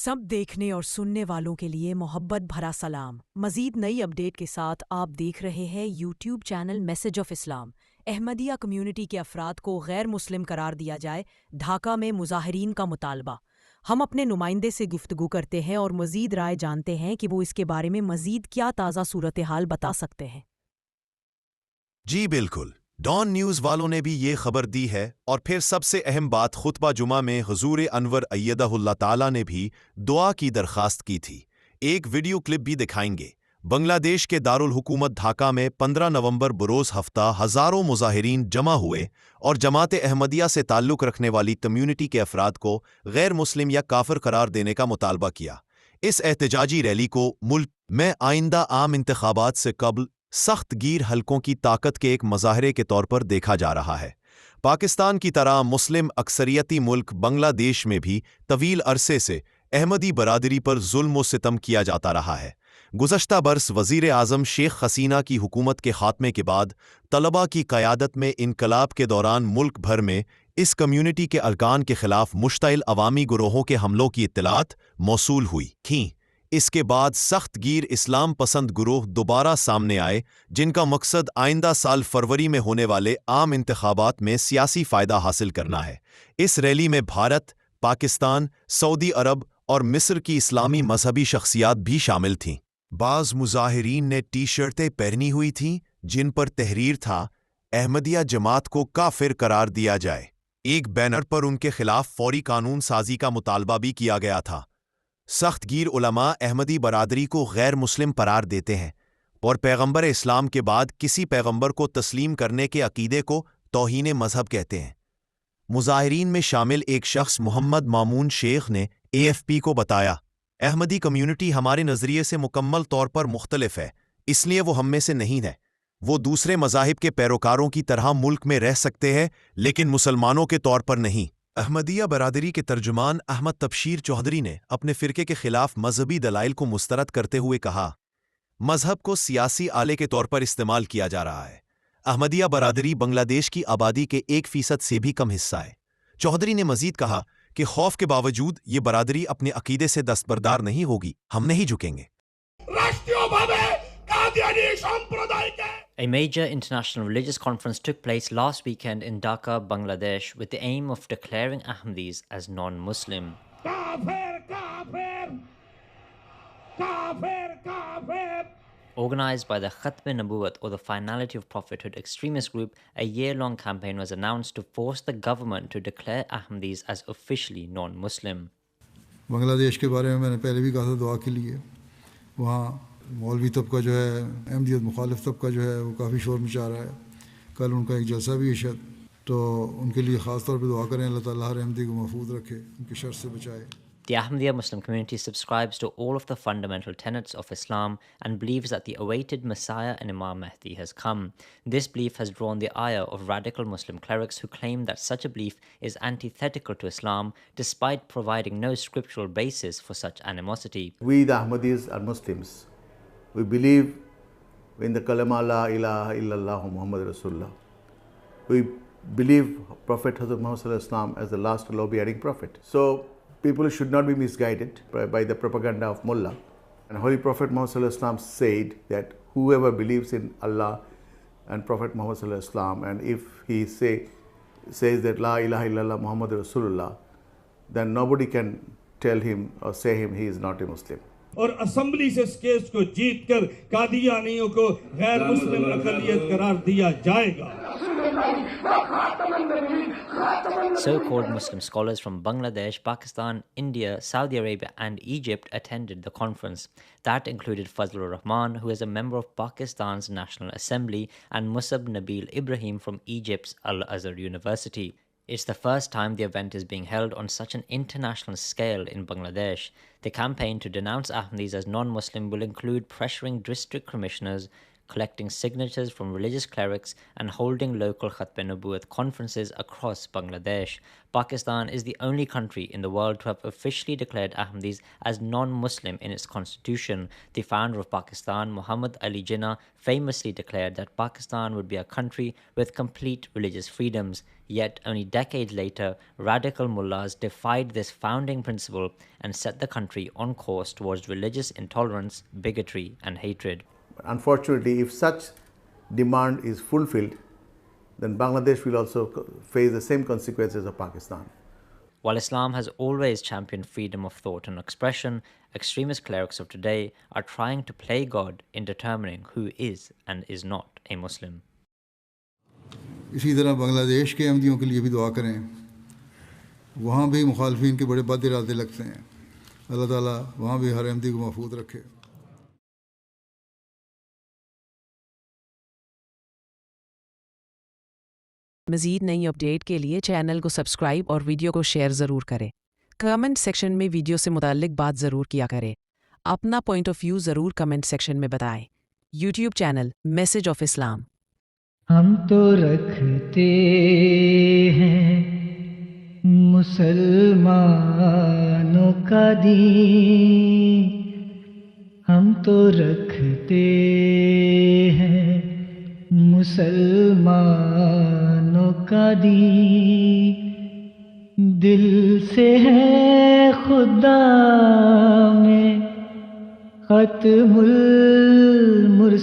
سب دیکھنے اور سننے والوں کے لیے محبت بھرا سلام۔ مزید نئی اپڈیٹ کے ساتھ آپ دیکھ رہے ہیں YouTube channel message of Islam. Ahmadiyya community کے افراد کو غیر مسلم قرار دیا جائے، ڈھاکہ میں مظاہرین کا مطالبہ۔ ہم اپنے نمائندے سے گفتگو کرتے ہیں اور مزید رائے جانتے ہیں کہ وہ اس کے بارے میں مزید کیا تازہ صورتحال بتا سکتے ہیں۔ جی بالکل، ڈان نیوز والوں نے بھی یہ خبر دی ہے، اور پھر سب سے اہم بات، خطبہ جمعہ میں حضور انور ایدہ اللہ تعالیٰ نے بھی دعا کی درخواست کی تھی۔ ایک ویڈیو کلپ بھی دکھائیں گے۔ بنگلہ دیش کے دارالحکومت ڈھاکہ میں 15 نومبر بروز ہفتہ ہزاروں مظاہرین جمع ہوئے اور جماعت احمدیہ سے تعلق رکھنے والی کمیونٹی کے افراد کو غیر مسلم یا کافر قرار دینے کا مطالبہ کیا۔ اس احتجاجی ریلی کو ملک میں آئندہ عام انتخابات سے قبل سخت گیر حلقوں کی طاقت کے ایک مظاہرے کے طور پر دیکھا جا رہا ہے۔ پاکستان کی طرح مسلم اکثریتی ملک بنگلہ دیش میں بھی طویل عرصے سے احمدی برادری پر ظلم و ستم کیا جاتا رہا ہے۔ گزشتہ برس وزیر اعظم شیخ حسینہ کی حکومت کے خاتمے کے بعد طلباء کی قیادت میں انقلاب کے دوران ملک بھر میں اس کمیونٹی کے ارکان کے خلاف مشتعل عوامی گروہوں کے حملوں کی اطلاعات موصول ہوئی تھیں۔ اس کے بعد سخت گیر اسلام پسند گروہ دوبارہ سامنے آئے، جن کا مقصد آئندہ سال فروری میں ہونے والے عام انتخابات میں سیاسی فائدہ حاصل کرنا ہے۔ اس ریلی میں بھارت، پاکستان، سعودی عرب اور مصر کی اسلامی مذہبی شخصیات بھی شامل تھیں۔ بعض مظاہرین نے ٹی شرٹیں پہنی ہوئی تھیں جن پر تحریر تھا، احمدیہ جماعت کو کافر قرار دیا جائے۔ ایک بینر پر ان کے خلاف فوری قانون سازی کا مطالبہ بھی کیا گیا تھا۔ سخت گیر علماء احمدی برادری کو غیر مسلم قرار دیتے ہیں اور پیغمبر اسلام کے بعد کسی پیغمبر کو تسلیم کرنے کے عقیدے کو توہین مذہب کہتے ہیں۔ مظاہرین میں شامل ایک شخص محمد مامون شیخ نے AFP کو بتایا، احمدی کمیونٹی ہمارے نظریے سے مکمل طور پر مختلف ہے، اس لیے وہ ہم میں سے نہیں ہے۔ وہ دوسرے مذاہب کے پیروکاروں کی طرح ملک میں رہ سکتے ہیں لیکن مسلمانوں کے طور پر نہیں۔ احمدیہ برادری کے ترجمان احمد تبشیر چودھری نے اپنے فرقے کے خلاف مذہبی دلائل کو مسترد کرتے ہوئے کہا، مذہب کو سیاسی آلے کے طور پر استعمال کیا جا رہا ہے۔ احمدیہ برادری بنگلہ دیش کی آبادی کے 1% سے بھی کم حصہ ہے۔ چودھری نے مزید کہا کہ خوف کے باوجود یہ برادری اپنے عقیدے سے دستبردار نہیں ہوگی، ہم نہیں جھکیں گے۔ A major international religious conference took place last weekend in Dhaka, Bangladesh, with the aim of declaring Ahmadis as non-Muslim. Organized by the Khatm-e-Nabuwat, or the Finality of Prophethood extremist group, a year-long campaign was announced to force the government to declare Ahmadis as officially non-Muslim. بنگلہ دیش کے بارے میں میں نے پہلے بھی کہا تھا دعا کے لیے، وہاں مولوی طبقہ جو ہے، احمدیت مخالف طبقہ جو ہے، وہ کافی شور مچا رہا ہے۔ کل ان کا ایک جلسہ بھی ہے شاید، تو ان کے لیے خاص طور پہ دعا کریں، اللہ تعالیٰ ہر احمدی کو محفوظ رکھے، ان کی شر سے بچائے۔ The Ahmadiyya Muslim community subscribes to all of the fundamental tenets of Islam and believes that the awaited Messiah and Imam Mahdi has come. This belief has drawn the ire of radical Muslim clerics who claim that such a belief is antithetical to Islam, despite providing no scriptural basis for such animosity. We, the Ahmadis, are Muslims. We believe in the kalama la ilaha illallah Muhammad Rasulullah. We believe Prophet Hazrat Muhammad Sallallahu Alaihi Wasallam as the last law-abiding prophet. So people should not be misguided by the propaganda of Mullah. And Holy Prophet Muhammad Sallallahu Alaihi Wasallam said that whoever believes in Allah and Prophet Muhammad Sallallahu Alaihi Wasallam, and if he says that La ilaha illallah Muhammad Rasulullah, then nobody can tell him or say him he is not a Muslim. اور assembly سے اس case کو جیت کر قادیانیوں کو غیر مسلم اقلیت قرار دیا جائے گا۔ So-called Muslim scholars from Bangladesh, Pakistan, India, Saudi Arabia and Egypt attended the conference. That included Fazlur Rahman, who is a member of Pakistan's National Assembly, and Musab Nabil Ibrahim from Egypt's Al-Azhar University. It's the first time the event is being held on such an international scale in Bangladesh. The campaign to denounce Ahmadis as non-Muslim will include pressuring district commissioners, collecting signatures from religious clerics and holding local Khatm-e-Nubuwwat conferences across Bangladesh. Pakistan is the only country in the world to have officially declared Ahmadis as non-Muslim in its constitution. The founder of Pakistan, Muhammad Ali Jinnah, famously declared that Pakistan would be a country with complete religious freedoms. Yet, only decades later, radical mullahs defied this founding principle and set the country on course towards religious intolerance, bigotry, and hatred. Unfortunately, if such demand is fulfilled, then Bangladesh will also face the same consequences of Pakistan. While Islam has always championed freedom of thought and expression, extremist clerics of today are trying to play God in determining who is and is not a Muslim. اسی طرح بنگلہ دیش کے احمدیوں کے لیے بھی دعا کریں. وہاں بھی مخالفین کے بڑے بد ارادے لگتے ہیں. اللہ تعالیٰ وہاں بھی ہر احمدی کو محفوظ رکھے. مزید نئی اپڈیٹ کے لیے چینل کو سبسکرائب اور ویڈیو کو شیئر ضرور کریں. کمنٹ سیکشن میں ویڈیو سے متعلق بات ضرور کیا کریں. اپنا پوائنٹ آف ویو ضرور کمنٹ سیکشن میں بتائیں. یوٹیوب چینل میسج آف اسلام. ہم تو رکھتے ہیں مسلمانوں کا دین، ہم تو رکھتے ہیں مسلمانوں کا دین، دل سے ہے خدا میں ختم المرسلین.